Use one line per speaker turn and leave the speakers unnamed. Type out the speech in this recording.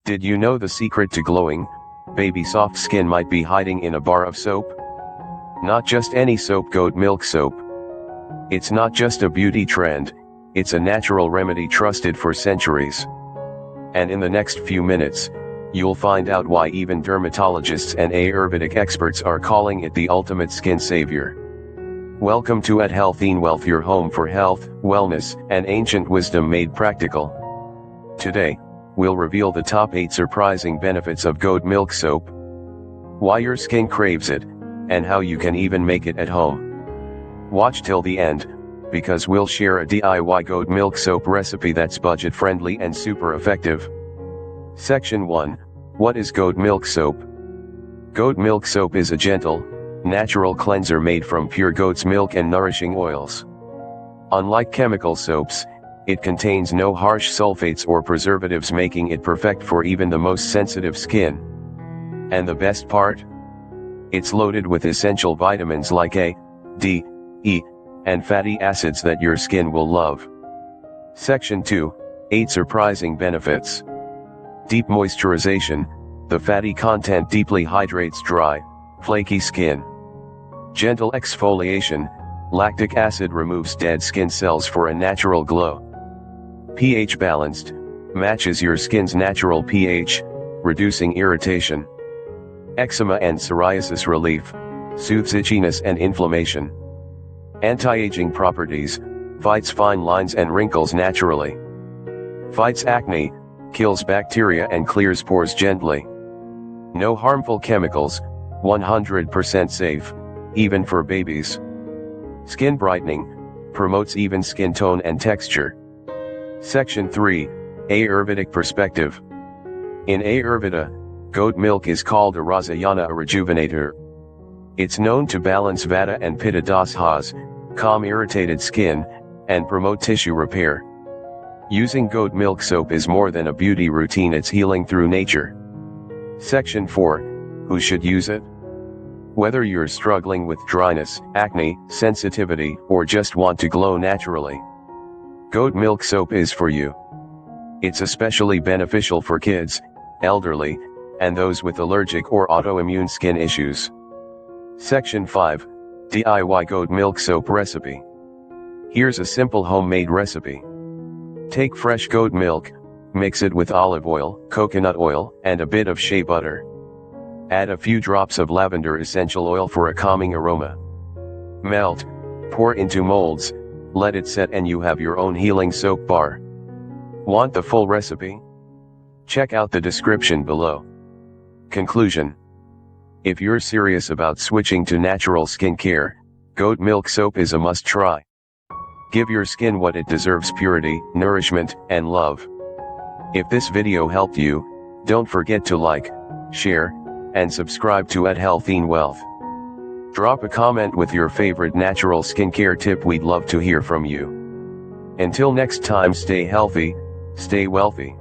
Did you know the secret to glowing, baby soft skin might be hiding in a bar of soap? Not just any soap, goat milk soap. It's not just a beauty trend, it's a natural remedy trusted for centuries. And in the next few minutes, you'll find out why even dermatologists and Ayurvedic experts are calling it the ultimate skin savior. Welcome to At Health and Wealth, your home for health, wellness, and ancient wisdom made practical. Today, we'll reveal the top 8 surprising benefits of goat milk soap, why your skin craves it, and how you can even make it at home. Watch till the end, because we'll share a DIY goat milk soap recipe that's budget-friendly and super effective. Section 1. What is goat milk soap? Goat milk soap is a gentle, natural cleanser made from pure goat's milk and nourishing oils. Unlike chemical soaps, it contains no harsh sulfates or preservatives, making it perfect for even the most sensitive skin. And the best part? It's loaded with essential vitamins like A, D, E, and fatty acids that your skin will love. Section 2. 8 surprising benefits. Deep moisturization. The fatty content deeply hydrates dry, flaky skin. Gentle exfoliation. Lactic acid removes dead skin cells for a natural glow. pH balanced. Matches your skin's natural pH, reducing irritation. Eczema and psoriasis relief. Soothes itchiness and inflammation. Anti-aging properties. Fights fine lines and wrinkles naturally. Fights acne. Kills bacteria and clears pores gently. No harmful chemicals. 100% safe, even for babies. Skin brightening. Promotes even skin tone and texture. Section 3. Ayurvedic perspective. In Ayurveda, goat milk is called a rasayana, a rejuvenator. It's known to balance vata and pitta doshas, calm irritated skin, and promote tissue repair. Using goat milk soap is more than a beauty routine, it's healing through nature. Section 4. Who should use it? Whether you're struggling with dryness, acne, sensitivity, or just want to glow naturally, goat milk soap is for you. It's especially beneficial for kids, elderly, and those with allergic or autoimmune skin issues. Section 5. DIY goat milk soap recipe. Here's a simple homemade recipe. Take fresh goat milk, mix it with olive oil, coconut oil, and a bit of shea butter. Add a few drops of lavender essential oil for a calming aroma. Melt, pour into molds, let it set, and you have your own healing soap bar. Want the full recipe? Check out the description below. Conclusion. If you're serious about switching to natural skincare, goat milk soap is a must-try. Give your skin what it deserves: purity, nourishment, and love. If this video helped you, don't forget to like, share, and subscribe to At Health and Wealth. Drop a comment with your favorite natural skincare tip, we'd love to hear from you. Until next time, stay healthy, stay wealthy.